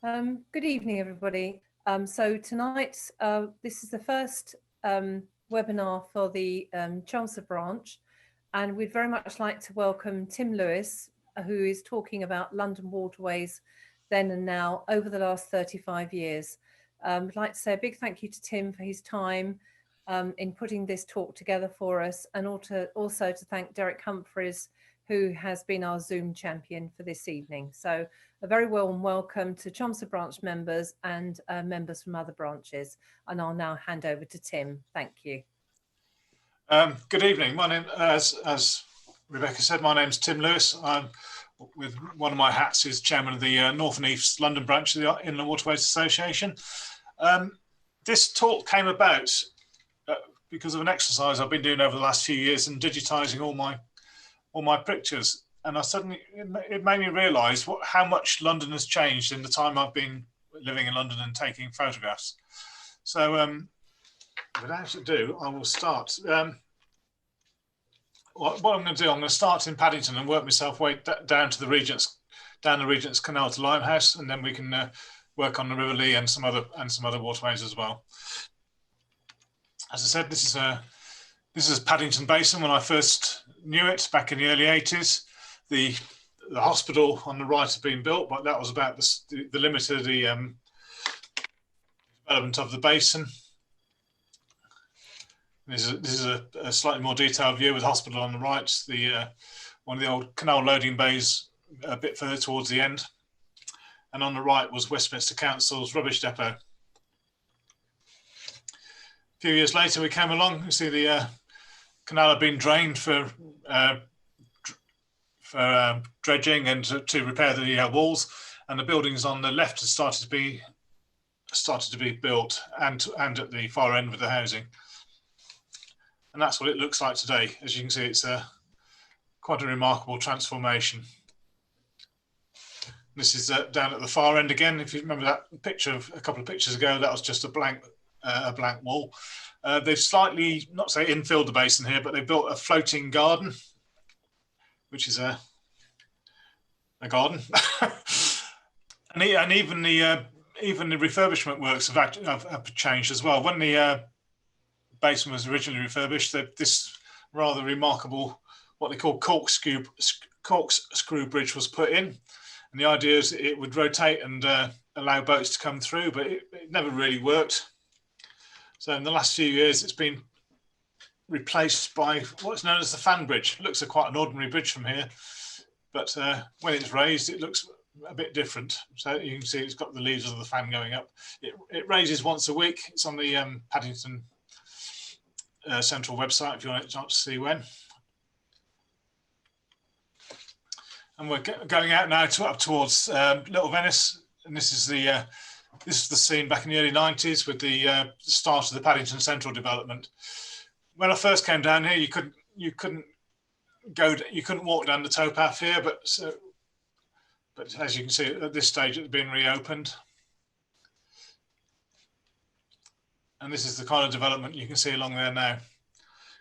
Good evening, everybody. So tonight, this is the first webinar for the Chelmsford branch, and we'd very much like to welcome Tim Lewis, who is talking about London Waterways then and now over the last 35 years. I'd like to say a big thank you to Tim for his time in putting this talk together for us, and also to thank Derek Humphreys, who has been our Zoom champion for this evening. So a very warm welcome to Chelmsford branch members and members from other branches. And I'll now hand over to Tim. Thank you. Good evening. My name, as Rebecca said, my name's Tim Lewis. I'm with one of my hats is chairman of the North and East London branch of the Inland Waterways Association. This talk came about because of an exercise I've been doing over the last few years in digitising all my pictures, and it made me realise how much London has changed in the time I've been living in London and taking photographs. So without ado, I will start. What I'm going to do, I'm going to start in Paddington and work myself way down to the Regents, down the Regents Canal to Limehouse, and then we can work on the River Lee and some other waterways as well. As I said, this is Paddington Basin when I first knew it back in the early 80s. The hospital on the right had been built, but that was about the limit of the development of the basin. This is a slightly more detailed view with the hospital on the right, one of the old canal loading bays a bit further towards the end. And on the right was Westminster Council's rubbish depot. A few years later, we came along. You see the canal had been drained for dredging and to repair the walls, and the buildings on the left had started to be built, and at the far end with the housing. And that's what it looks like today. As you can see, it's quite a remarkable transformation. This is down at the far end again. If you remember that picture of a couple of pictures ago, that was just a blank wall. They've slightly, not say infilled the basin here, but they built a floating garden, which is a garden. and even the refurbishment works have changed as well. When the basin was originally refurbished, this rather remarkable, what they call corkscrew bridge was put in. And the idea is it would rotate and allow boats to come through, but it never really worked. So in the last few years, it's been replaced by what's known as the fan bridge. It looks like quite an ordinary bridge from here, but when it's raised, it looks a bit different. So you can see it's got the leaves of the fan going up. It raises once a week. It's on the Paddington Central website if you want to see when. And we're going out now up towards Little Venice, and this is the scene back in the early 90s with the start of the Paddington Central development. When I first came down here, you couldn't walk down the towpath here, but as you can see at this stage, it's been reopened. And this is the kind of development you can see along there now,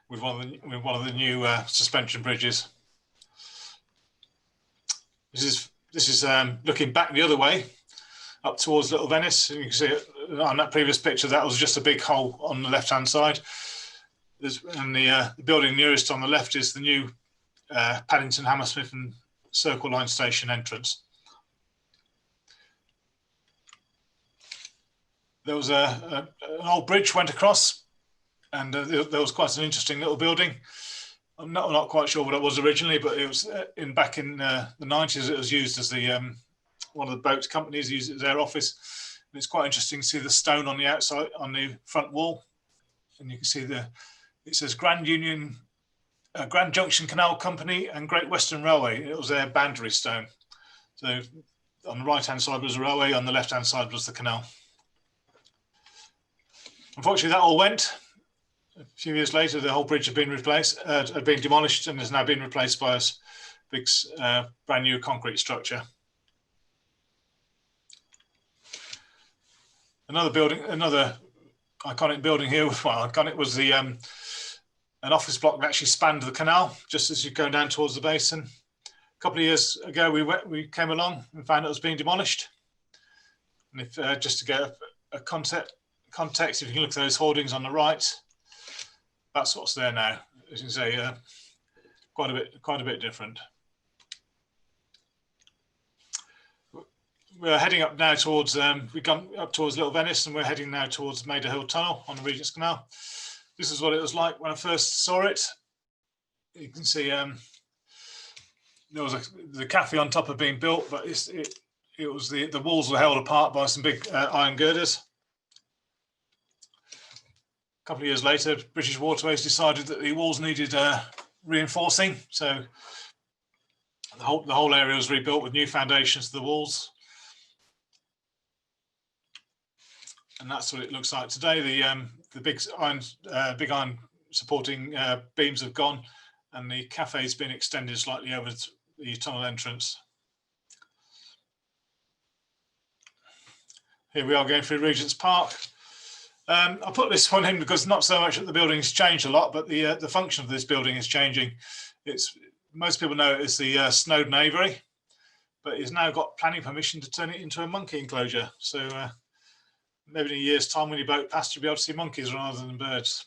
with one of the new suspension bridges. This is looking back the other way, up towards Little Venice. And you can see on that previous picture, that was just a big hole on the left-hand side. And the building nearest on the left is the new Paddington, Hammersmith and Circle Line station entrance. There was an old bridge went across, and there was quite an interesting little building. I'm not quite sure what it was originally, but it was back in the 90s. It was used as one of the boat companies used it as their office. And it's quite interesting to see the stone on the outside, on the front wall, and you can see it says Grand Junction Canal Company and Great Western Railway. It was their boundary stone. So on the right-hand side was the railway, on the left-hand side was the canal. Unfortunately, that all went. A few years later, the whole bridge had been demolished, and has now been replaced by a big, brand new concrete structure. Another iconic building here. Well, iconic was the an office block that actually spanned the canal just as you go down towards the basin. A couple of years ago, we came along and found it was being demolished. And if just to get a context, if you can look at those hoardings on the right, that's what's there now. As you can say, quite a bit different. We're heading up now towards, we've gone up towards Little Venice, and we're heading now towards Maida Hill Tunnel on the Regents Canal. This is what it was like when I first saw it. You can see there was the cafe on top of being built, but it was the walls were held apart by some big iron girders. A couple of years later, British Waterways decided that the walls needed reinforcing, so the whole area was rebuilt with new foundations to the walls. And that's what it looks like today. The big iron supporting beams have gone, and the cafe's been extended slightly over the tunnel entrance. Here we are going through Regent's Park. I put this one in because not so much that the building's changed a lot, but the function of this building is changing. Most people know it as the Snowdon Aviary, but it's now got planning permission to turn it into a monkey enclosure. So maybe in a year's time, when you boat past, you'll be able to see monkeys rather than birds.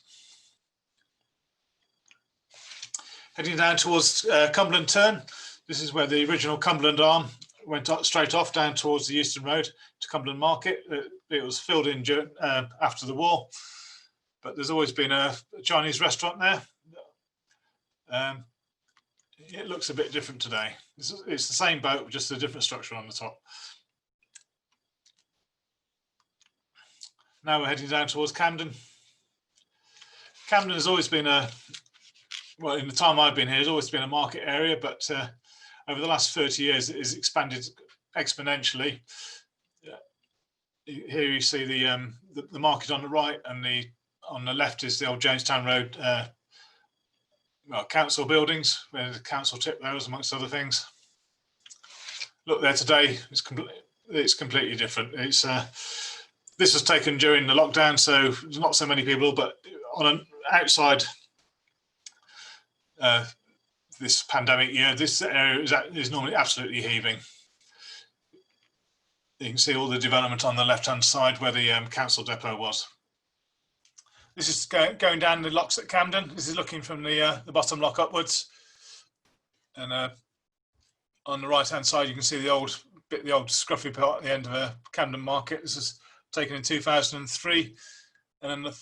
Heading down towards Cumberland Turn. This is where the original Cumberland Arm went straight off down towards the Euston Road to Cumberland Market. It was filled in after the war, but there's always been a Chinese restaurant there. It looks a bit different today. It's the same boat, with just a different structure on the top. Now we're heading down towards Camden. Camden has always been well, in the time I've been here, it's always been a market area, but over the last 30 years, it has expanded exponentially. Here you see the market on the right, and on the left is the old Jamestown Road council buildings, where the council tip those, amongst other things. Look there today, it's completely different. This was taken during the lockdown, so there's not so many people, but on an outside this pandemic year, this area is normally absolutely heaving. You can see all the development on the left-hand side where the council depot was. This is going down the locks at Camden. This is looking from the bottom lock upwards, and on the right-hand side you can see the old scruffy part at the end of Camden Market. This is taken in 2003, and then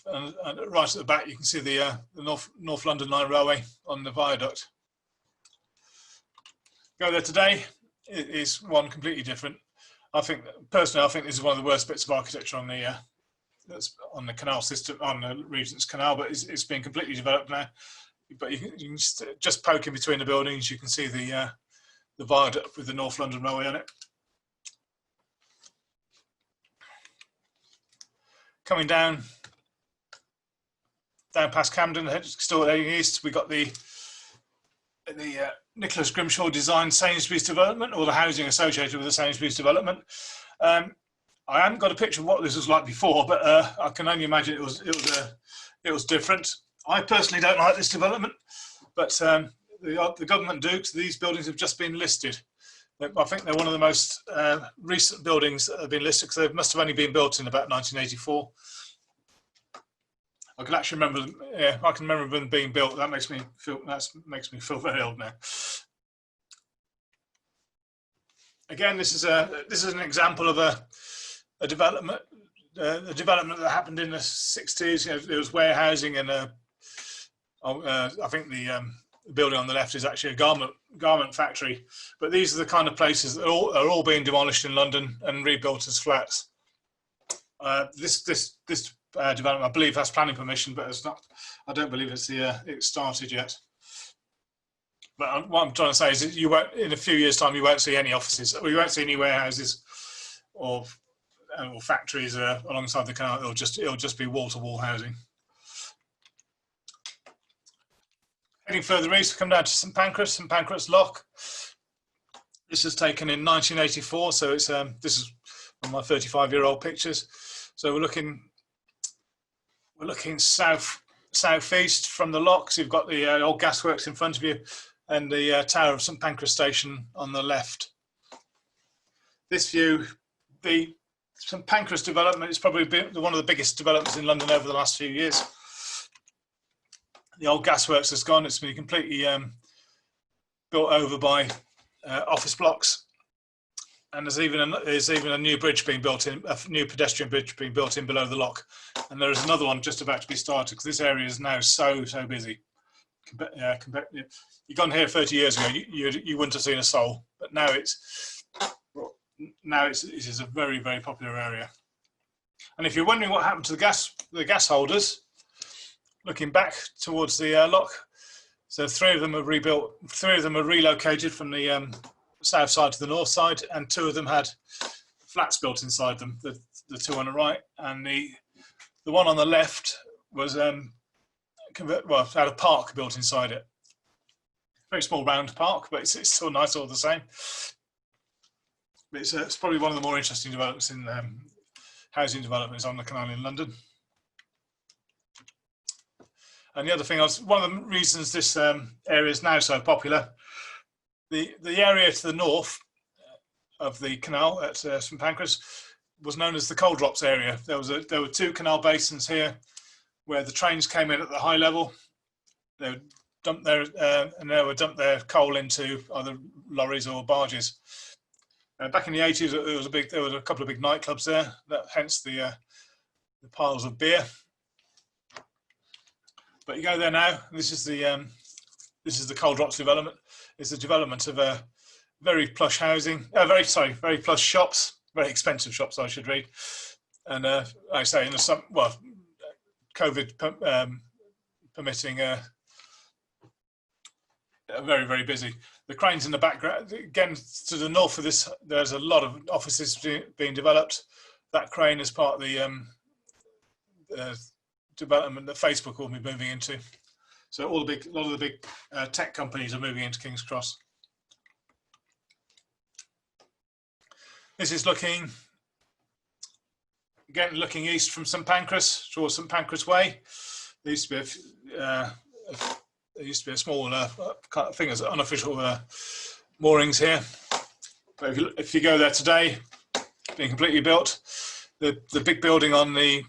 right at the back you can see the North London Line Railway on the viaduct. Go there today, it is one completely different. Personally, I think this is one of the worst bits of architecture on the canal system, on the Regent's Canal, but it's been completely developed now. But you can just poke in between the buildings, you can see the viaduct with the North London Railway on it. Coming down past Camden, still heading east, we got the Nicholas Grimshaw designed Sainsbury's development, or the housing associated with the Sainsbury's development. I haven't got a picture of what this was like before, but I can only imagine it was different. I personally don't like this development, but the government do, because these buildings have just been listed. I think they're one of the most recent buildings that have been listed, because they must have only been built in about 1984. I can actually remember them. Yeah, I can remember them being built. That makes me feel very old now. Again, this is an example of a development. The development that happened in the 60s. You know, there was warehousing, and I think the building on the left is actually a garment factory. But these are the kind of places that are all being demolished in London and rebuilt as flats. This development, I believe, has planning permission, but it's not. I don't believe it's started yet. But what I'm trying to say is that you won't, in a few years' time, you won't see any offices, or you won't see any warehouses or factories alongside the canal. It'll just be wall-to-wall housing. Heading further east, we come down to St Pancras Lock. This was taken in 1984, so it's this is one of my 35-year-old pictures. So we're looking southeast from the lock. So you've got the old gasworks in front of you, and the tower of St Pancras Station on the left. This view, the St Pancras development is probably been one of the biggest developments in London over the last few years. The old gasworks has gone. It's been completely built over by office blocks, and there's even a new bridge being built in, a new pedestrian bridge being built in below the lock, and there is another one just about to be started because this area is now so busy. You'd gone here 30 years ago, you wouldn't have seen a soul, but now it is a very, very popular area. And if you're wondering what happened to the gas holders, looking back towards the lock, so 3 of them are rebuilt, 3 of them are relocated from the south side to the north side, and 2 of them had flats built inside them, the 2 on the right, and the one on the left was had a park built inside it. Very small round park, but it's still nice all the same. But it's probably one of the more interesting developments in housing developments on the canal in London. And the other thing, one of the reasons this area is now so popular, the area to the north of the canal at St Pancras was known as the coal drops area. There were 2 canal basins here where the trains came in at the high level. They would dump their coal into either lorries or barges. Back in the 80s, there was a couple of big nightclubs there, hence the piles of beer. But you go there now. This is the coal drops development. It's the development of very plush housing. Very plush shops, very expensive shops, I should read. And like I say, in the COVID permitting, very, very busy. The cranes in the background, again, to the north of this, there's a lot of offices being developed. That crane is part of the development that Facebook will be moving into. So a lot of the big tech companies are moving into King's Cross. This is looking east from St Pancras towards St Pancras Way. There used to be a small kind of thing as unofficial moorings here. But if you go there today, being completely built, the big building on the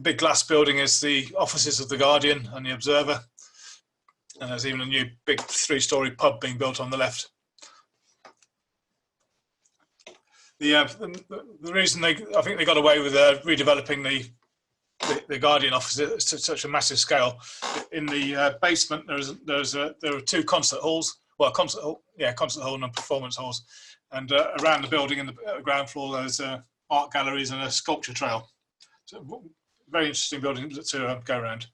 big glass building is the offices of the Guardian and the Observer, and there's even a new big 3-storey pub being built on the left. The reason I think they got away with redeveloping the Guardian offices to such a massive scale, in the basement there are 2 concert halls, concert hall and performance halls, and around the building in the ground floor there's art galleries and a sculpture trail. So, very interesting building to go around.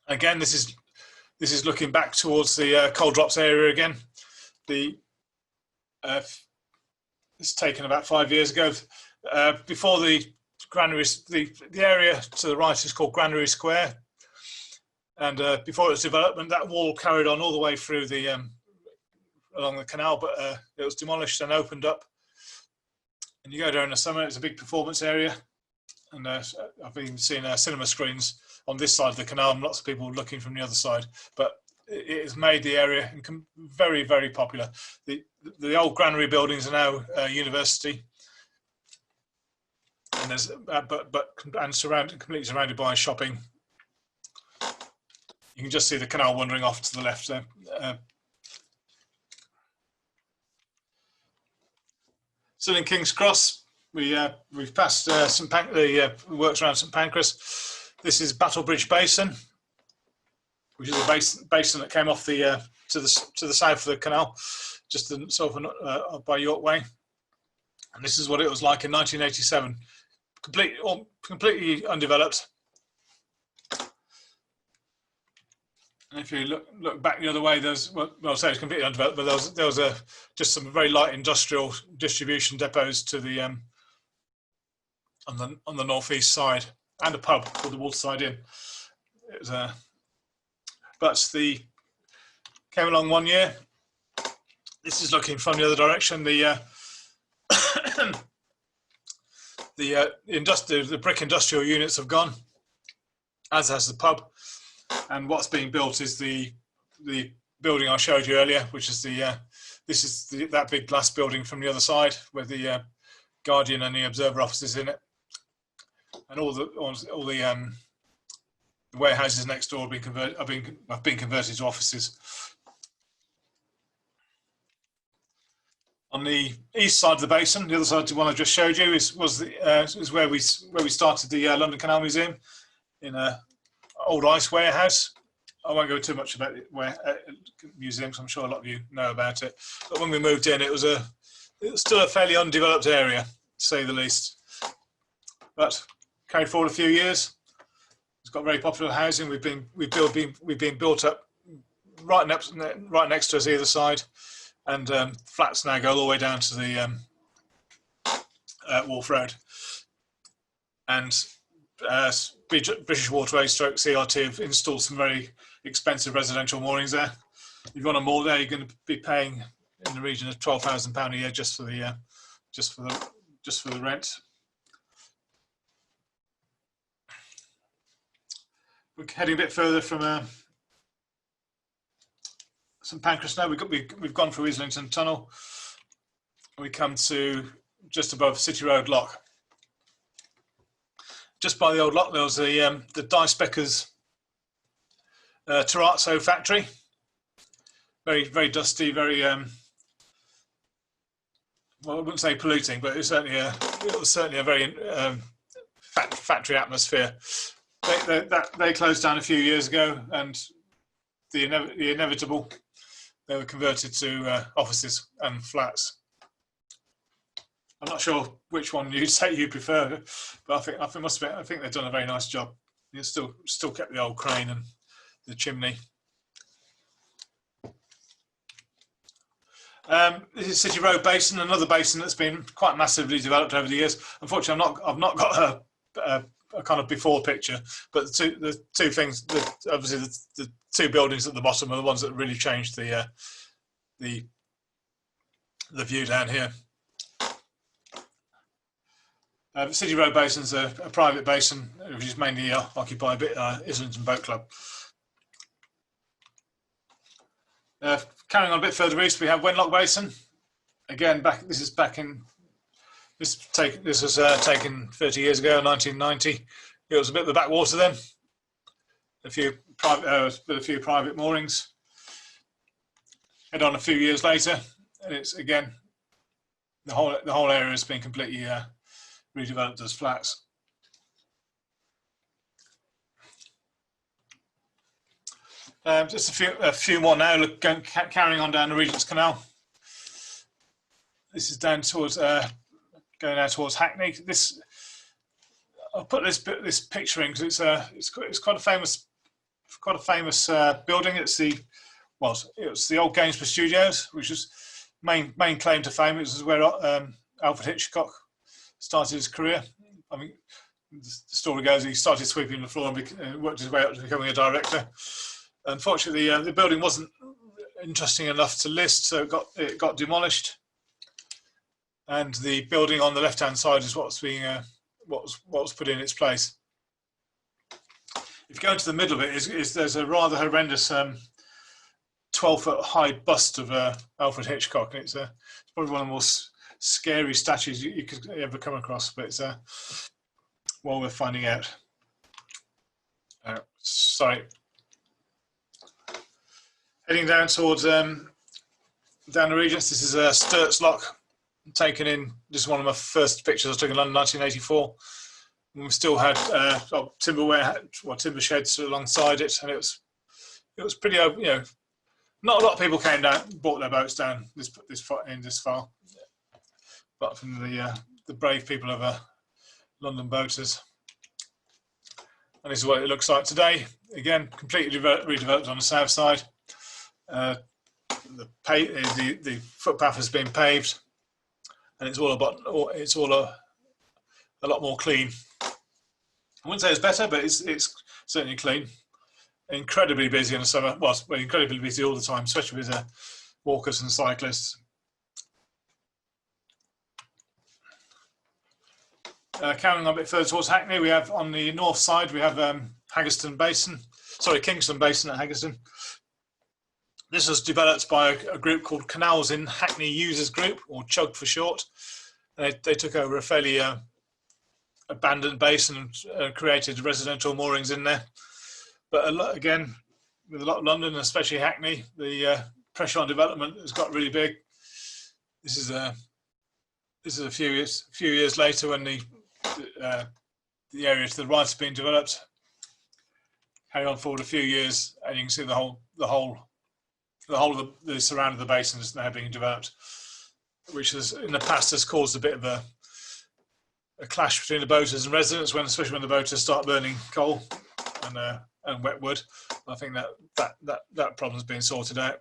Again, this is looking back towards the coal drops area again. It's taken about 5 years ago. Before the Granary, the area to the right is called Granary Square, and before its development, that wall carried on all the way through along the canal, but it was demolished and opened up. And you go there in the summer, it's a big performance area, and I've even seen cinema screens on this side of the canal, and lots of people looking from the other side. But it has made the area very, very popular. The old Granary buildings are now university, and there's completely surrounded by shopping. You can just see the canal wandering off to the left there. Still in King's Cross, we've passed the works around St Pancras. This is Battlebridge Basin, which is a basin that came off to the south of the canal, just sort of by York Way. And this is what it was like in 1987, completely undeveloped. And if you look back the other way, there's I'll say it's completely undeveloped, but there was just some very light industrial distribution depots to the on the northeast side, and a pub called the Waterside Inn. It was but came along one year. This is looking from the other direction. The brick industrial units have gone, as has the pub. And what's being built is the building I showed you earlier, which is that big glass building from the other side with the Guardian and the Observer offices in it, and all the warehouses next door have been converted to offices. On the east side of the basin, the other side, the one I just showed you, is where we started the London Canal Museum, in an old ice warehouse. I won't go too much about museums. I'm sure a lot of you know about it. But when we moved in, it was still a fairly undeveloped area, to say the least. But carried forward a few years. It's got very popular housing. We've been built up right next to us either side, and flats now go all the way down to the Wharf Road. And British Waterways stroke CRT have installed some very expensive residential moorings there. If you want a moor there, you're going to be paying in the region of £12,000 a year just for the rent. We're heading a bit further from St Pancras now. We've gone through Islington Tunnel. We come to just above City Road Lock. Just by the old lock, there was the Die Speckers Terrazzo Factory. Very, very dusty, very well, I wouldn't say polluting, but it was certainly a very factory atmosphere. They closed down a few years ago, and the inevitable, they were converted to offices and flats. I'm not sure which one you'd say you prefer, but I think they've done a very nice job. You still kept the old crane and the chimney. This is City Road Basin, another basin that's been quite massively developed over the years. Unfortunately, I've not got a kind of before picture, but the two things, obviously the two buildings at the bottom are the ones that really changed the view down here. City Road Basin is a private basin, which is mainly occupied by Islington Boat Club. Carrying on a bit further east, we have Wentlock Basin. Again, this was taken 30 years ago, 1990. It was a bit of the backwater then. A few private moorings. Head on a few years later, and it's again the whole area has been completely redeveloped as flats. Just a few more now. Carrying on down the Regents Canal. This is down towards going out towards Hackney. I'll put this picture in because it's quite a famous building. It's the old Gainsborough Studios, which is main claim to fame. It was where Alfred Hitchcock started his career. I mean, the story goes he started sweeping the floor and worked his way up to becoming a director. Unfortunately, the building wasn't interesting enough to list, so it got demolished. And the building on the left-hand side is what was put in its place. If you go into the middle of it, there's a rather horrendous 12-foot high bust of Alfred Hitchcock, and it's probably one of the most scary statues you could ever come across. But it's well worth finding out. Sorry. Heading down towards down the Regents, this is Sturtz Lock, taken in. This is one of my first pictures I took in London, 1984. And we still had timber sheds alongside it, and it was pretty. Not a lot of people came down, brought their boats down this far, but from the brave people of London boaters. And this is what it looks like today. Again, completely redeveloped on the south side. The footpath has been paved, and it's all a lot more clean. I wouldn't say it's better, but it's certainly clean. Incredibly busy in the summer. Well, incredibly busy all the time, especially with walkers and cyclists. Carrying on a bit further towards Hackney, we have on the north side we have Kingston Basin at Haggiston. This was developed by a group called Canals in Hackney Users Group, or CHUG for short. They took over a fairly abandoned basin and created residential moorings in there. But again, with a lot of London, especially Hackney, the pressure on development has got really big. This is a few years later when the area to the right has been developed. Carry on forward a few years, and you can see the whole of the surround of the basin is now being developed, which has in the past has caused a bit of a clash between the boaters and residents, especially when the boaters start burning coal and wet wood. I think that problem's been sorted out.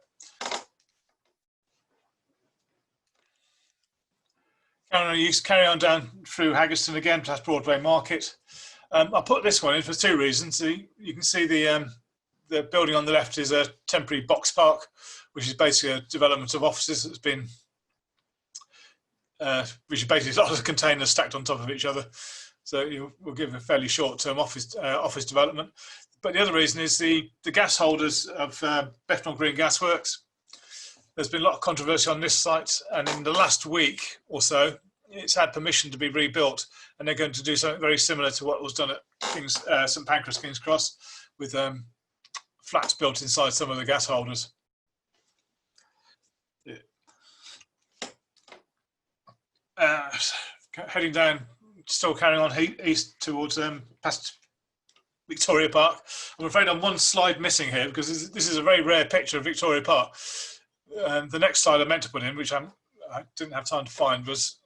Carry on down through Haggiston again past Broadway Market. I put this one in for two reasons. You can see the building on the left is a temporary box park, which is basically a development of offices that's been, which is basically lots of containers stacked on top of each other. So you will give a fairly short-term office development. But the other reason is the gas holders of Bethnal Green Gasworks. There's been a lot of controversy on this site, and in the last week or so, it's had permission to be rebuilt, and they're going to do something very similar to what was done at St Pancras King's Cross, with flats built inside some of the gas holders. Heading down, still carrying on east towards past Victoria Park. I'm afraid I'm one slide missing here because this is a very rare picture of Victoria Park. The next slide I meant to put in, which I didn't have time to find, was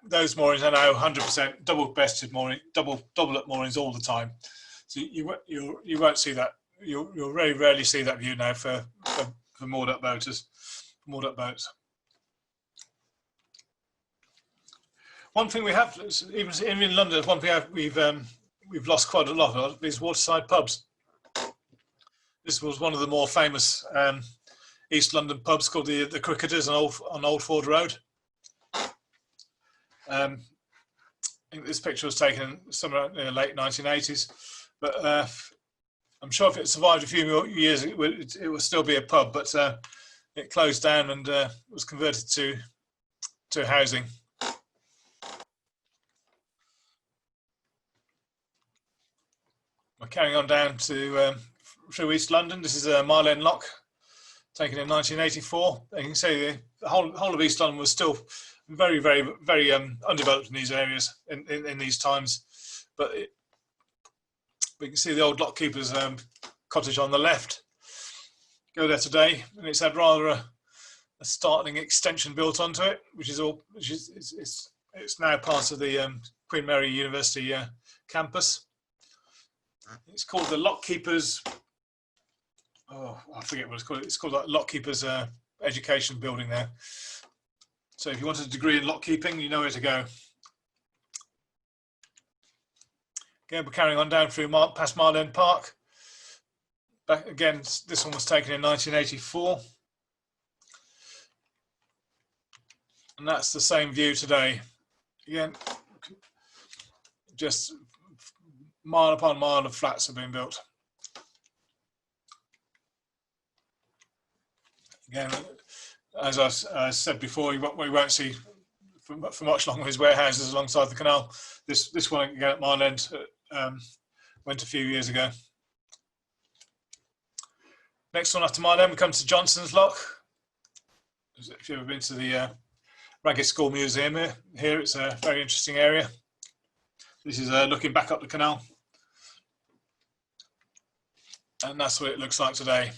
those moorings are now 100% double-bested mooring, double up moorings all the time. So you won't see that. You'll very rarely see that view now for moored up boats. One thing we have, even in London, one thing we've lost quite a lot of is waterside pubs. This was one of the more famous East London pubs called the Cricketers on Old Ford Road. I think this picture was taken somewhere in the late 1980s, but I'm sure if it survived a few more years, it would still be a pub. But it closed down and was converted to housing. We're carrying on down to through East London. This is Mile End Lock, taken in 1984. You can see the whole of East London was still very, very, very undeveloped in these areas in these times. But we can see the old lockkeeper's cottage on the left. Go there today, and it's had rather a startling extension built onto it, it's now part of the Queen Mary University campus. It's called the Lockkeepers. Oh, I forget what it's called. It's called like Lockkeepers Education Building there. So if you want a degree in lockkeeping, you know where to go. Again, we're carrying on down through past Mile End Park. Back again, this one was taken in 1984. And that's the same view today. Again, just mile upon mile of flats have been built. Again, as I said before, we won't see for much longer his warehouses alongside the canal. This one again at Mile End went a few years ago. Next one after Mile End, we come to Johnson's Lock. If you've ever been to the Ragged School Museum here, it's a very interesting area. This is looking back up the canal, and that's what it looks like today.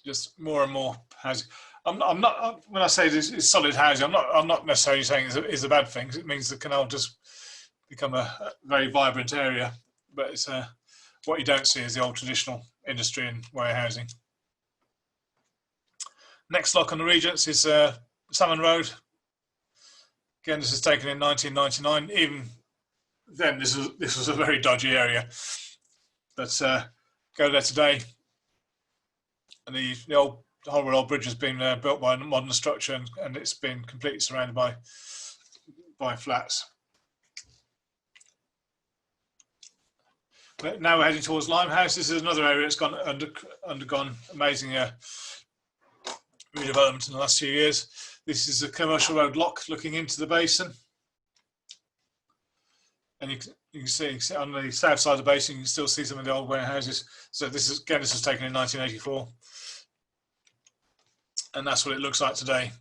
Just more and more housing. I'm not when I say this is solid housing, I'm not necessarily saying it's a bad thing. It means the canal just become a very vibrant area, but it's what you don't see is the old traditional industry and warehousing. Next lock on the Regents is Salmon Road. Again, this is taken in 1999. Even then, this was a very dodgy area. But go there today, and the whole old bridge has been built by a modern structure, and it's been completely surrounded by flats. But now we're heading towards Limehouse. This is another area that's undergone amazing redevelopment in the last few years. This is a commercial road lock looking into the basin. And you can see on the south side of the basin, you can still see some of the old warehouses. So this was taken in 1984. And that's what it looks like today.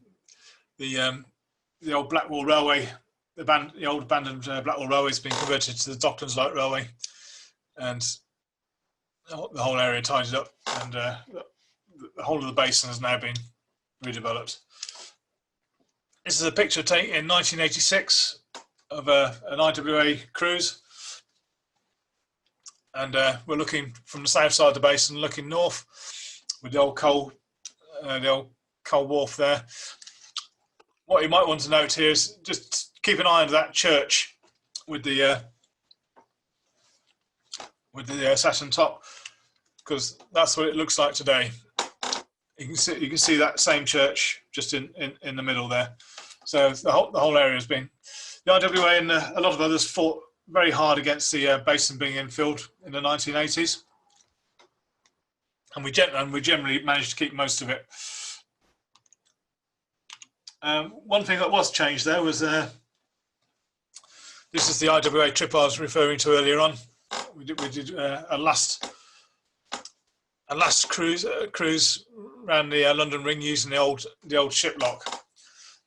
The old Blackwall Railway, the old abandoned Blackwall Railway has been converted to the Docklands Light Railway. And the whole area tidied up, and the whole of the basin has now been redeveloped. This is a picture taken in 1986 of an IWA cruise, and we're looking from the south side of the basin, looking north with the old coal wharf there. What you might want to note here is just keep an eye on that church with the satin top, because that's what it looks like today. You can see that same church just in the middle there. So the whole area has been. The IWA and a lot of others fought very hard against the basin being infilled in the 1980s, and we generally managed to keep most of it. One thing that was changed there was this is the IWA trip I was referring to earlier on. We did a last cruise around the London Ring using the old ship lock.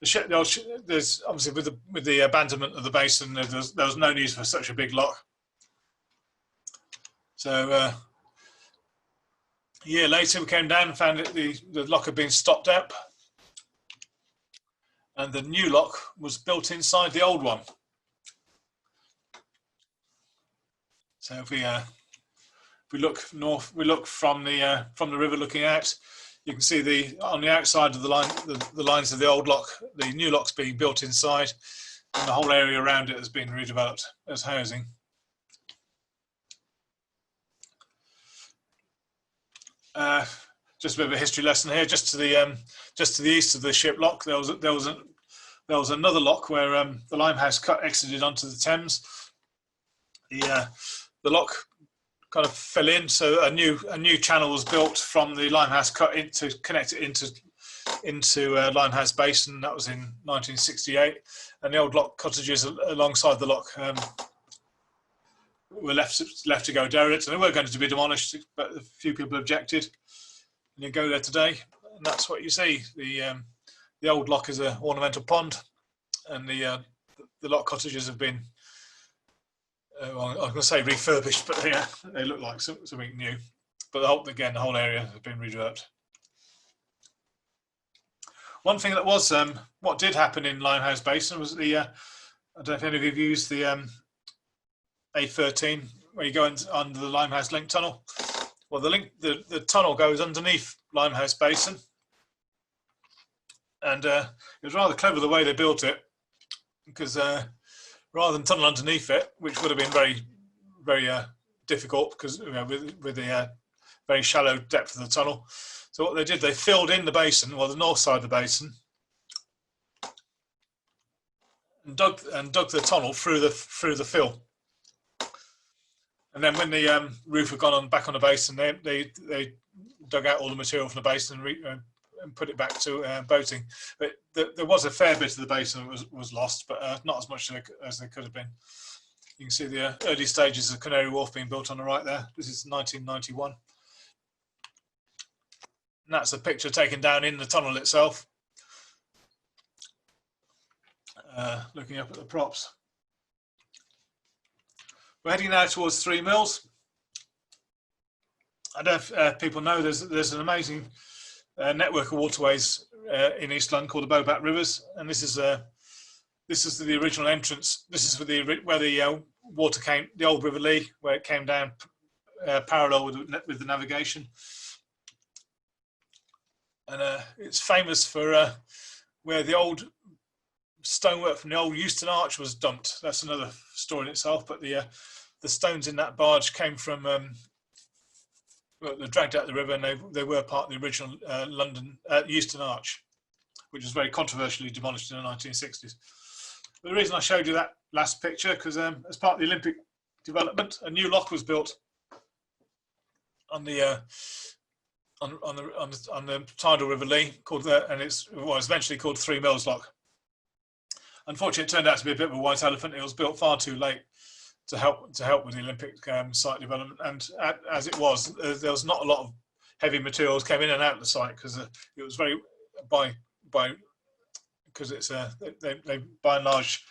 There's obviously with the abandonment of the basin, there was no need for such a big lock. So a year later, we came down and found that the lock had been stopped up, and the new lock was built inside the old one. So if we look north, we look from the river looking out, you can see on the outside of the lines of the old lock, the new lock's being built inside, and the whole area around it has been redeveloped as housing. Just a bit of a history lesson here. Just to the east of the ship lock, there was another lock where the Limehouse cut exited onto the Thames. The lock kind of fell in, so a new channel was built from the Limehouse cut to connect it into Limehouse Basin. That was in 1968, and the old lock cottages alongside the lock were left to go derelict, and they were going to be demolished, but a few people objected. And you go there today, and that's what you see. The old lock is an ornamental pond, and the lock cottages have been. Well, I was going to say refurbished, but yeah, they look like something new. But the whole area has been redeveloped. One thing that was, what did happen in Limehouse Basin was I don't know if any of you have used the A13, where you go under the Limehouse Link Tunnel. Well, the tunnel goes underneath Limehouse Basin, and it was rather clever the way they built it, because rather than tunnel underneath it, which would have been very, very difficult, because with the very shallow depth of the tunnel. So what they did, they filled in the basin, well, the north side of the basin, and dug the tunnel through the fill. And then when the roof had gone back on the basin, they dug out all the material from the basin and put it back to boating. But there was a fair bit of the basin that was lost, but not as much as there could have been. You can see the early stages of Canary Wharf being built on the right there. This is 1991. And that's a picture taken down in the tunnel itself, looking up at the props. We're heading now towards Three Mills. I don't know if people know there's an amazing network of waterways in East London called the Bobat Rivers, and this is the original entrance. This is where the water came, the old River Lee, where it came down parallel with the navigation, and it's famous for where the old stonework from the old Euston Arch was dumped. That's another story in itself. But the stones in that barge came from. Well, they dragged out the river, and they were part of the original London Euston Arch, which was very controversially demolished in the 1960s. But the reason I showed you that last picture, because as part of the Olympic development. A new lock was built on the on the tidal River Lee, called and it was eventually called 3 Mills Lock. Unfortunately, it turned out to be a bit of a white elephant. It was built far too late to help with the Olympic site development, and as it was, there was not a lot of heavy materials came in and out of the site because it was very because it's they by and large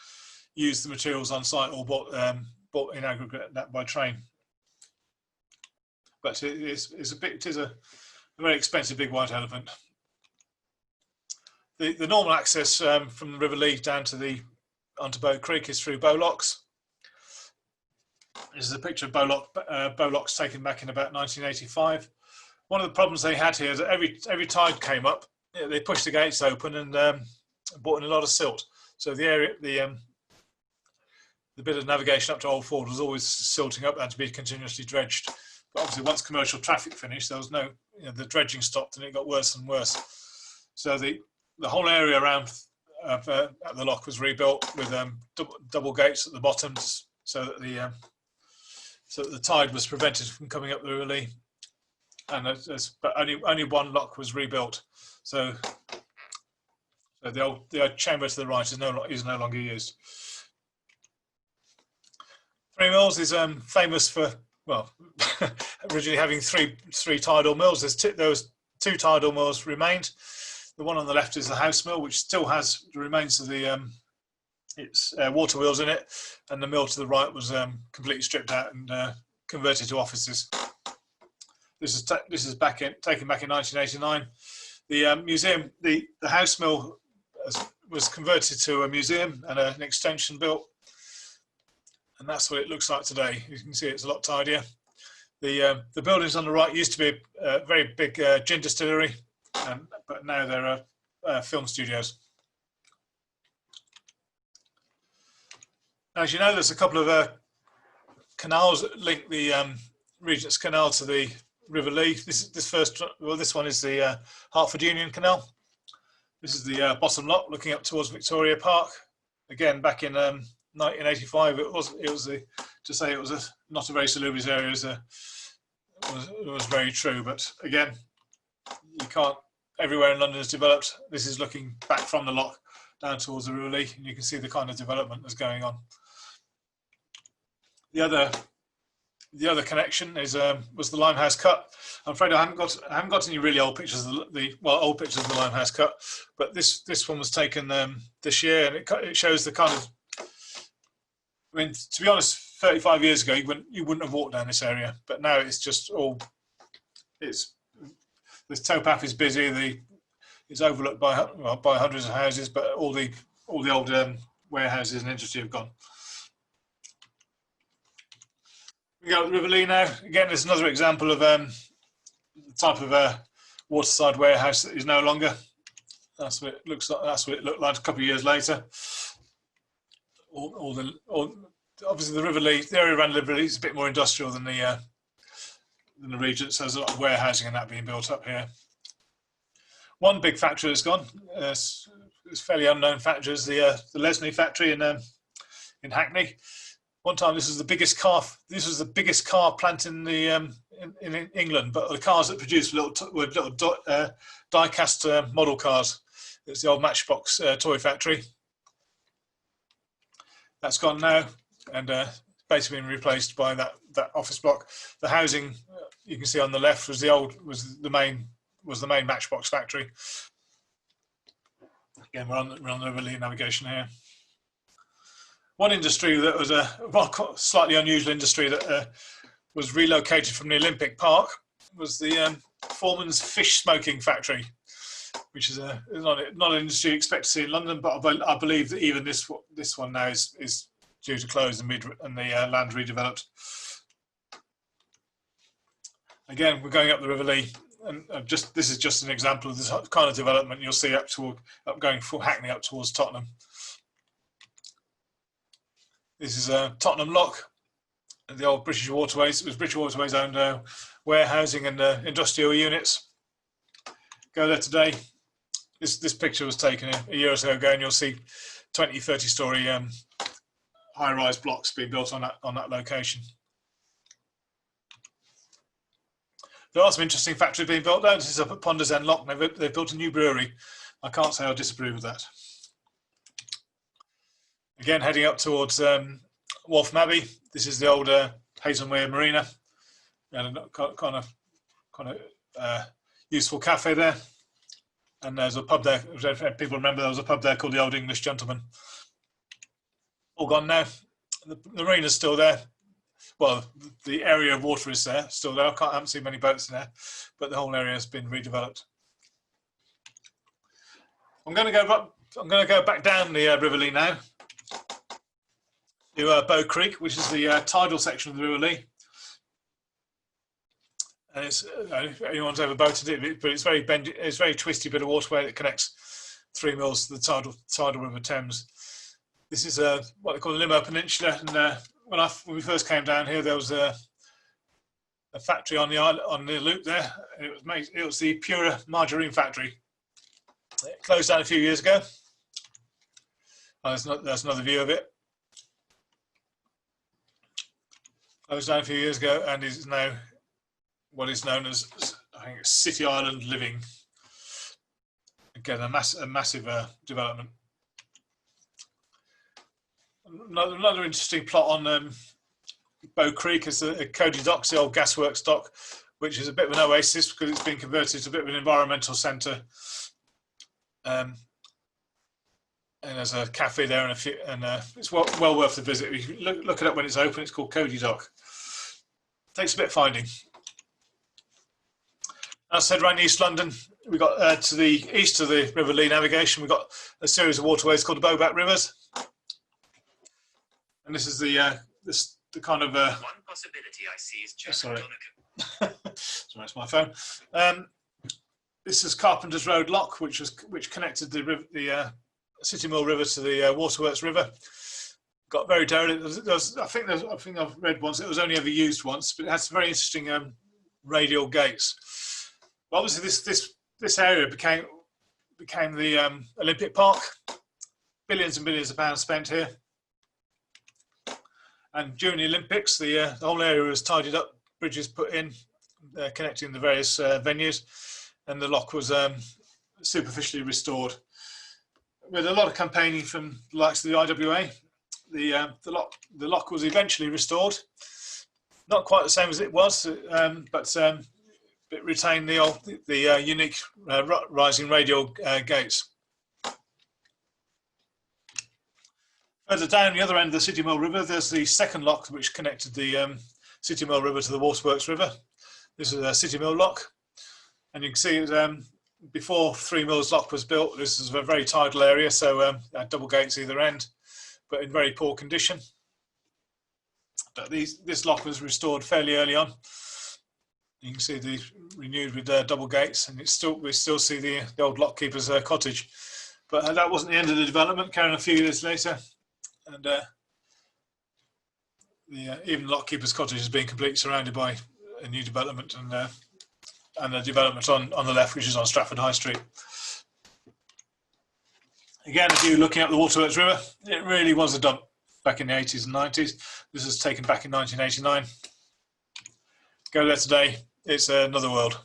use the materials on site or bought in aggregate by train. But it is a very expensive big white elephant. The normal access from the River Lee down to onto Bow Creek is through bow locks. This is a picture of bow locks taken back in about 1985. One of the problems they had here is that every tide came up, they pushed the gates open and brought in a lot of silt. So the bit of navigation up to Old Ford was always silting up, had to be continuously dredged. But obviously, once commercial traffic finished, there was no, the dredging stopped, and it got worse and worse. So the whole area around at the lock was rebuilt with double gates at the bottom, so that the tide was prevented from coming up the River Lee. And but only one lock was rebuilt. So the old chamber to the right is no longer used. 3 Mills is famous for, well, originally having three tidal mills. There was 2 tidal mills remained. The one on the left is the house mill, which still has the remains of its water wheels in it, and the mill to the right was completely stripped out and converted to offices. This is taken back in 1989. The museum, the house mill was converted to a museum and an extension built, and that's what it looks like today. You can see it's a lot tidier. The buildings on the right used to be a very big gin distillery, but now there are film studios. As you know, there's a couple of canals that link the Regents Canal to the River Lee. This one is the Harford Union Canal. This is the bottom lock looking up towards Victoria Park. Again, back in 1985, it was not a very salubrious area. It was very true, but again, you can't. Everywhere in London is developed. This is looking back from the lock down towards the River Lee, and you can see the kind of development that's going on. The other connection was the Limehouse Cut. I'm afraid I haven't got any really old pictures of old pictures of the Limehouse Cut, but this one was taken this year, and it shows the kind of. I mean, to be honest, 35 years ago you wouldn't have walked down this area, but now it's just all. The towpath is busy. It's overlooked by hundreds of houses, but all the old warehouses and industry have gone. We go to the River Lee now. Again, there's another example of the type of waterside warehouse that is no longer. That's what it looks like. That's what it looked like a couple of years later. Obviously the River Lee, the area around the River Lee is a bit more industrial than the Regents. So there's a lot of warehousing and that being built up here. One big factory that's gone. It's fairly unknown factory. Is the Lesney factory in Hackney. One time, this was the biggest car plant in England, but the cars that produced were little die-cast model cars. It's the old Matchbox toy factory. That's gone now, and basically been replaced by that office block. The housing you can see on the left was the main Matchbox factory. Again, we're on the River Lee navigation here. One industry that was a slightly unusual industry that was relocated from the Olympic Park was the Foreman's Fish Smoking Factory, which is not an industry you expect to see in London, but I believe that even this one now is due to close and the land redeveloped. Again, we're going up the River Lee, and this is just an example of this kind of development you'll see going from Hackney up towards Tottenham. This is Tottenham Lock, the old British Waterways. It was British Waterways owned warehousing and industrial units. Go there today. This picture was taken a year or so ago, and you'll see 20, 30 story high-rise blocks being built on that location. There are some interesting factories being built though. This is up at Ponders End Lock. They've built a new brewery. I can't say I disapprove of that. Again, heading up towards Waltham Abbey. This is the old Hazelnut Marina, and a kind of useful cafe there. And there's a pub there. People remember there was a pub there called the Old English Gentleman. All gone now. The marina's still there. Well, the area of water is there, still there. I haven't seen many boats in there, but the whole area has been redeveloped. I'm going to go back down the River Lee now to Bow Creek, which is the tidal section of the River Lee. And it's if anyone's ever boated it, but it's very bendy, it's very twisty bit of waterway that connects 3 mills to the tidal River Thames. This is what they call the Limbo Peninsula, and when we first came down here, there was a factory on the island, on the loop there. It was the Pura margarine factory. It closed down a few years ago. That's another view of it. Closed down a few years ago, and is now what is known as, I think it's City Island Living. Again, a massive development. Another interesting plot on Bow Creek is the Cody Docks, the old gasworks dock, which is a bit of an oasis because it's been converted to a bit of an environmental centre. And there's a cafe there and it's well worth the visit. You can look it up when it's open. It's called Cody Dock. Takes a bit of finding. As I said, around East London, we got to the east of the River Lee navigation. We've got a series of waterways called the Bowback Rivers. And this is the kind of one possibility I see is just sorry, it's my phone. This is Carpenter's Road Lock, which connected the City Mill River to the Waterworks River. Got very derelict. I think I've read once. It was only ever used once, but it has some very interesting radial gates. But obviously, this area became the Olympic Park. Billions and billions of pounds spent here. And during the Olympics, the whole area was tidied up, bridges put in, connecting the various venues, and the lock was superficially restored. With a lot of campaigning from the likes of the IWA, the lock was eventually restored. Not quite the same as it was, but it retained the unique rising radial gates. Further down the other end of the City Mill River, there's the second lock which connected the City Mill River to the Waterworks River. This is a City Mill Lock, and you can see before 3 Mills Lock was built, this is a very tidal area, so had double gates either end, but in very poor condition. But this lock was restored fairly early on. You can see the renewed with double gates, and we still see the old lockkeeper's cottage. But that wasn't the end of the development. Carrying a few years later, and even the lockkeeper's cottage has been completely surrounded by a new development, and a development on the left, which is on Stratford High Street. Again, if you're looking at the Waterworks River, it really was a dump back in the 80s and 90s. This was taken back in 1989. Go there today, it's another world.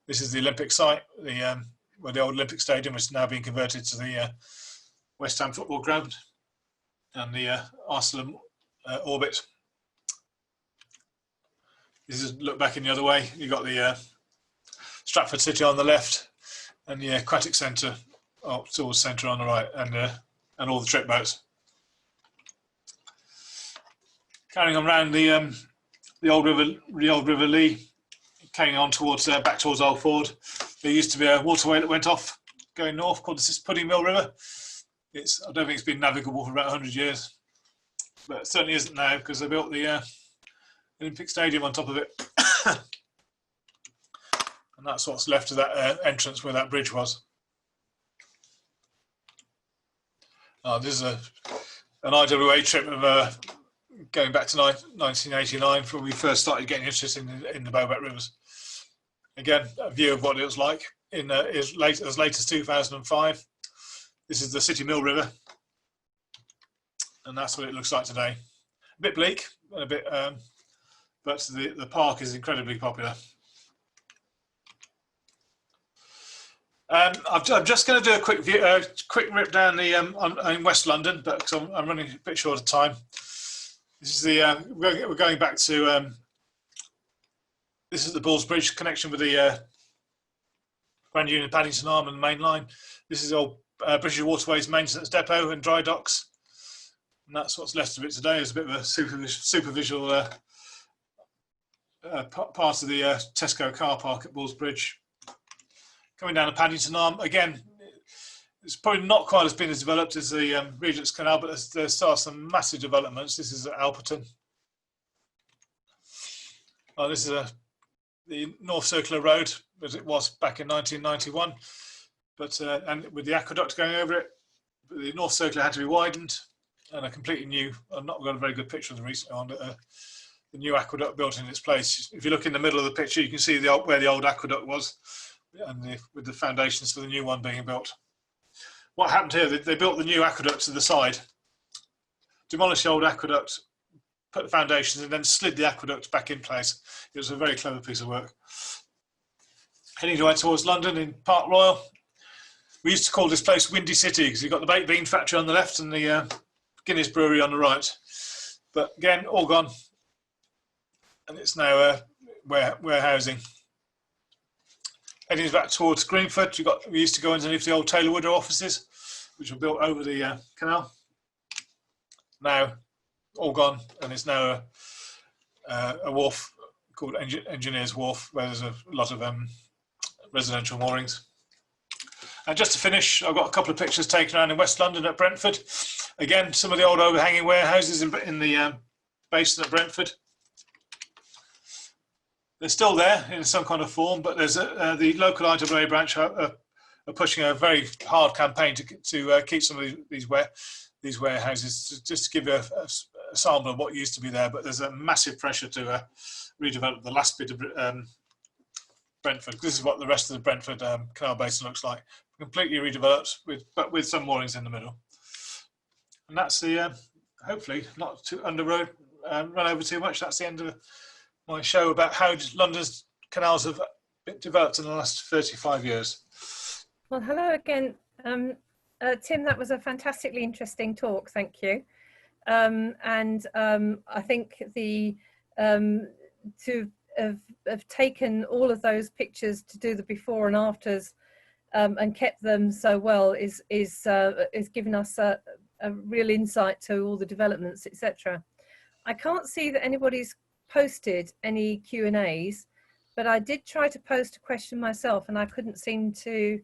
This is the Olympic site, where the old Olympic Stadium, which is now being converted to the West Ham football ground, and the Arsenal orbit. This is look back in the other way. You've got the Stratford City on the left, and the Aquatic Centre, towards centre on the right, and all the trip boats. Carrying on around the old River Lee, carrying on towards back towards Old Ford. There used to be a waterway that went off going north called the Pudding Mill River. I don't think it's been navigable for about 100 years, but it certainly isn't now because they built the Olympic Stadium on top of it. And that's what's left of that entrance where that bridge was. This is an IWA trip of going back to 1989, when we first started getting interested in the Bowback Rivers. Again, a view of what it was like in as late as 2005. This is the City Mill River. and that's what it looks like today. A bit bleak, a bit, but the park is incredibly popular. I'm just going to do a quick rip down the in West London, but because I'm running a bit short of time. This is the we're going back to this is the Bulls Bridge connection with the Grand Union Paddington Arm and the main line. This is old British Waterways maintenance depot and dry docks, and that's what's left of it today. Is a bit of a super visual part of the Tesco car park at Bulls Bridge. Coming down to Paddington Arm, again, it's probably not quite as been as developed as the Regents Canal, but there are some massive developments. This is at Alperton. Oh, this is the North Circular Road, as it was back in 1991, but and with the aqueduct going over it, the North Circular had to be widened, and a completely new. I've not got a very good picture of the recent one. The new aqueduct built in its place. If you look in the middle of the picture, you can see where the old aqueduct was, and with the foundations for the new one being built. What happened here? They built the new aqueduct to the side, demolished the old aqueduct, put the foundations, and then slid the aqueduct back in place. It was a very clever piece of work. Heading right towards London in Park Royal. We used to call this place Windy City because you've got the baked bean factory on the left and the Guinness brewery on the right. But again, all gone, and it's now warehousing. Heading back towards Greenford, we used to go underneath the old Taylor Wood offices, which were built over the canal. Now, all gone, and it's now a wharf called Engineers Wharf, where there's a lot of residential moorings. And just to finish, I've got a couple of pictures taken around in West London at Brentford. Again, some of the old overhanging warehouses in the basin at Brentford. They're still there in some kind of form, but there's the local IWA branch are pushing a very hard campaign to keep some of these warehouses, just to give you a sample of what used to be there. But there's a massive pressure to redevelop the last bit of Brentford. This is what the rest of the Brentford Canal Basin looks like, completely redeveloped, but with some moorings in the middle. And that's the hopefully not too run over too much. That's the end of my show about how London's canals have been developed in the last 35 years. Well, hello again, Tim. That was a fantastically interesting talk. Thank you. I think to have taken all of those pictures to do the before and afters and kept them so well is giving us a real insight to all the developments, etc. I can't see that anybody's posted any Q&As, but I did try to post a question myself and I couldn't seem to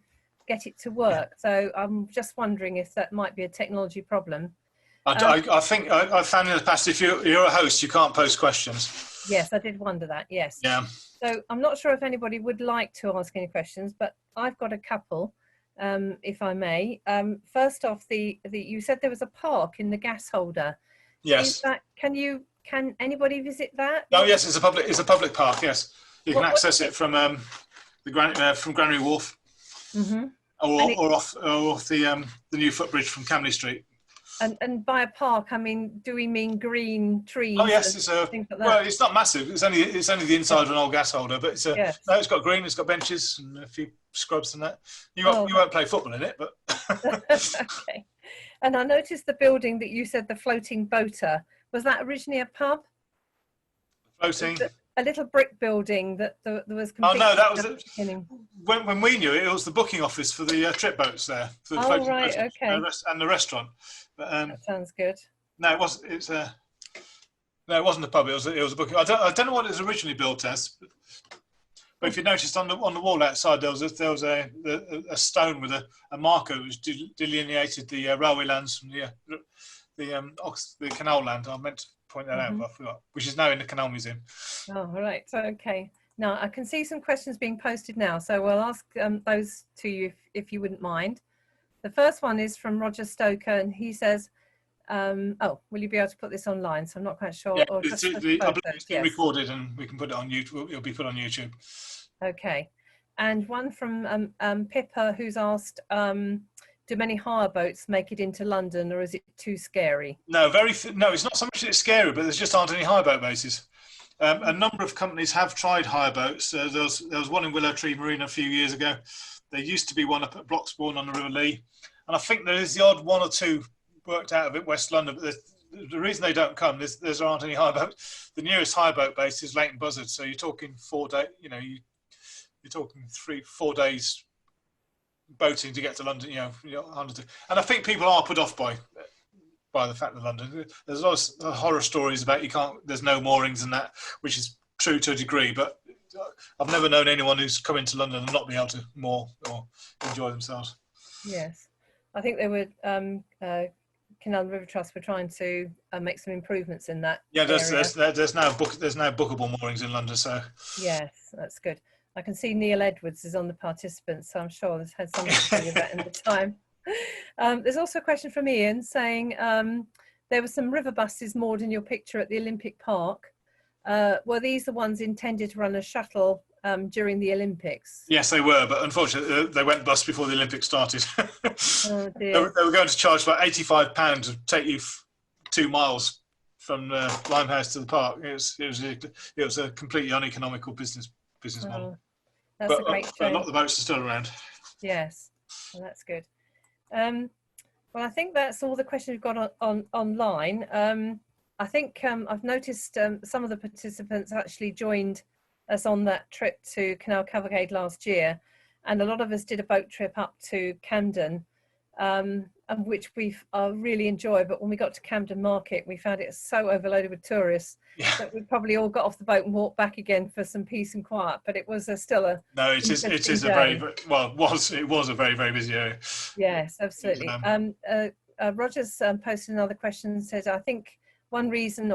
get it to work. So I'm just wondering if that might be a technology problem. I think I found in the past, if you're a host, you can't post questions. Yes, I did wonder that, yes. Yeah. So I'm not sure if anybody would like to ask any questions, but I've got a couple, if I may. First off, you said there was a park in the gas holder. Yes. Can anybody visit that? Oh yes, it's a public park. Yes, you can access it from from Granary Wharf, or off the new footbridge from Camden Street. And by a park, I mean, do we mean green trees? Oh yes, it's not massive. It's only the inside of an old gas holder, but it's got green. It's got benches and a few scrubs and that. You won't play football in it, but okay. And I noticed the building that you said, the floating boater. Was that originally a pub? Floating. A little brick building that there was. Oh no, that was it. When we knew it, it was the booking office for the trip boats there. For the floating boats, okay. And the restaurant. But, that sounds good. No, it wasn't. No, it wasn't a pub. It was a booking. I don't know what it was originally built as. But if you noticed on the wall outside, there was a stone with a marker which delineated the railway lands from the canal land. I meant to point that out, but I forgot. Which is now in the Canal Museum. Oh, right. Okay. Now I can see some questions being posted now, so we'll ask those to you if you wouldn't mind. The first one is from Roger Stoker, and he says, "Oh, will you be able to put this online?" So I'm not quite sure. Yeah, or it's been recorded, and we can put it on YouTube. It'll be put on YouTube. Okay. And one from Pippa, who's asked, do many hire boats make it into London, or is it too scary? No, no, it's not so much that it's scary, but there just aren't any hire boat bases. A number of companies have tried hire boats. There was one in Willow Tree Marina a few years ago. There used to be one up at Bloxbourne on the River Lee. And I think there is the odd one or two worked out of it, West London. But the reason they don't come, there aren't any hire boats. The nearest hire boat base is Leighton Buzzard. So you're talking 4 days, you're talking 3-4 days boating to get to London, and I think people are put off by the fact that London, there's a lot of horror stories about there's no moorings and that, which is true to a degree, but I've never known anyone who's come into London and not be able to moor or enjoy themselves. Yes, I think they were Canal and River Trust were trying to make some improvements in that. Yeah, there's now bookable moorings in London, so yes, that's good. I can see Neil Edwards is on the participants, so I'm sure there's had something to do with that in the time. There's also a question from Ian saying there were some river buses moored in your picture at the Olympic Park. Were these the ones intended to run a shuttle during the Olympics? Yes, they were, but unfortunately they went bust before the Olympics started. Oh, dear. They were going to charge about £85 to take you 2 miles from Limehouse to the park. It was a completely uneconomical business model. That's a great shame. A lot of the boats are still around. Yes, well, that's good. Well, I think that's all the questions we've got online. I think I've noticed some of the participants actually joined us on that trip to Canal Cavalcade last year, and a lot of us did a boat trip up to Camden, and which we've really enjoyed. But when we got to Camden Market, we found it so overloaded with tourists that we probably all got off the boat and walked back again for some peace and quiet. But it was still a it is a very it was a very, very busy area. Yes, absolutely. Roger's posted another question and said, I think one reason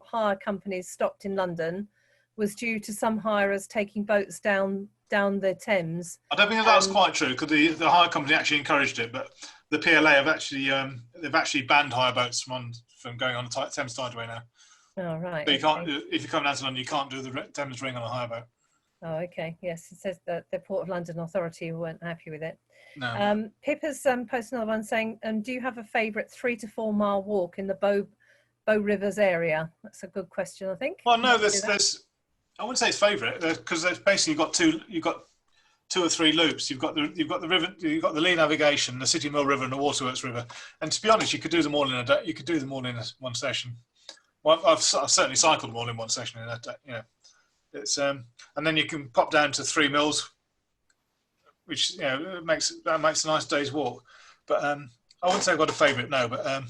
hire companies stopped in London was due to some hirers taking boats down the Thames. I don't think that's quite true, because the hire company actually encouraged it, but the PLA have actually banned hire boats from going on the Thames Tideway now. Oh, right. So you can't, if you come down to London, you can't do the Thames Ring on a hire boat. Oh, okay. Yes, it says that the Port of London Authority weren't happy with it. No. Pippa's posted another one saying, do you have a favourite 3 to 4 mile walk in the Bow Rivers area? That's a good question, I think. Well, no, I wouldn't say it's favourite, because there's basically you've got 2 or 3 loops. You've got the river, you've got the Lee Navigation, the City Mill River, and the Waterworks River. And to be honest, you could do them all in a day. You could do them all in one session. Well, I've certainly cycled them all in one session in that day. It's and then you can pop down to 3 Mills, which makes a nice day's walk. But I wouldn't say I've got a favourite, no. But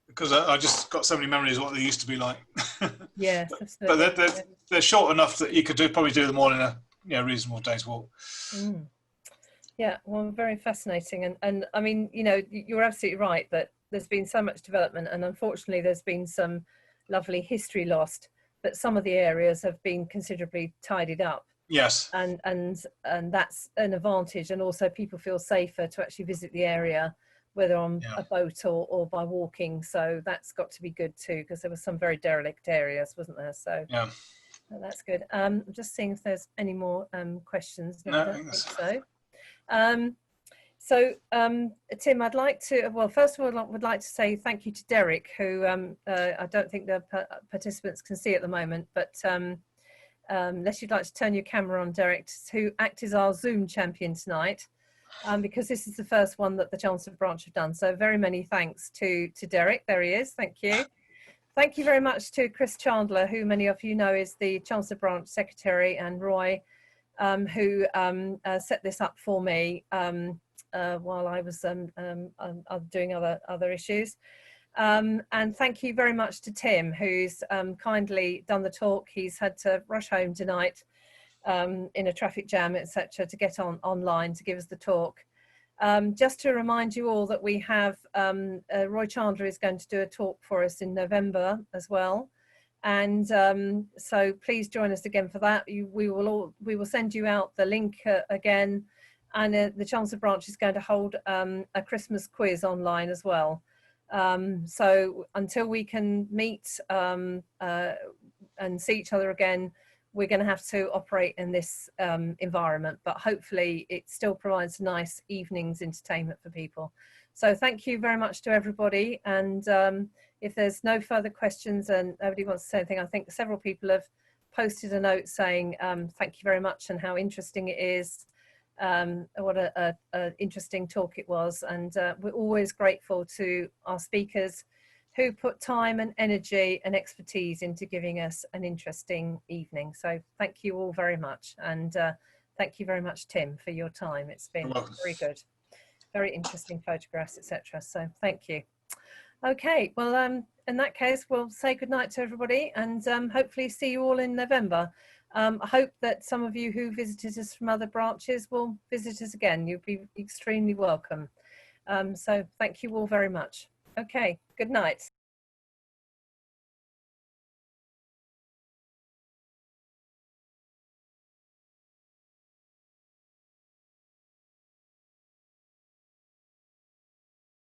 because I just got so many memories of what they used to be like. Yes, absolutely. But they're short enough that you could probably do them all in a reasonable day's walk. Mm. Yeah, well, very fascinating. And I mean, you're absolutely right that there's been so much development, and unfortunately there's been some lovely history lost, but some of the areas have been considerably tidied up. Yes. And that's an advantage, and also people feel safer to actually visit the area, whether on a boat or by walking. So that's got to be good too, because there were some very derelict areas, wasn't there? So yeah, that's good. I'm just seeing if there's any more questions. No, I don't think so. Tim, I'd like to, first of all, I would like to say thank you to Derek, who I don't think the participants can see at the moment, but unless you'd like to turn your camera on, Derek, to act as our Zoom champion tonight. Because this is the first one that the Chancellor Branch have done. So very many thanks to Derek. There he is. Thank you. Thank you very much to Chris Chandler, who many of you know is the Chancellor Branch Secretary, and Roy, who set this up for me while I was doing other issues. And thank you very much to Tim, who's kindly done the talk. He's had to rush home tonight in a traffic jam, etc., to get online to give us the talk. Just to remind you all that we have Roy Chandler is going to do a talk for us in November as well, and so please join us again for that. We will send you out the link again, and the Chancellor Branch is going to hold a Christmas quiz online as well. So until we can meet and see each other again, we're going to have to operate in this environment, but hopefully it still provides nice evenings entertainment for people. So thank you very much to everybody. And if there's no further questions and nobody wants to say anything, I think several people have posted a note saying thank you very much and how interesting it is. What a interesting talk it was. And we're always grateful to our speakers who put time and energy and expertise into giving us an interesting evening. So thank you all very much. And thank you very much, Tim, for your time. It's been very good. Very interesting photographs, etc. So thank you. Okay, well, in that case, we'll say goodnight to everybody and hopefully see you all in November. I hope that some of you who visited us from other branches will visit us again. You'll be extremely welcome. So thank you all very much. Okay, good night.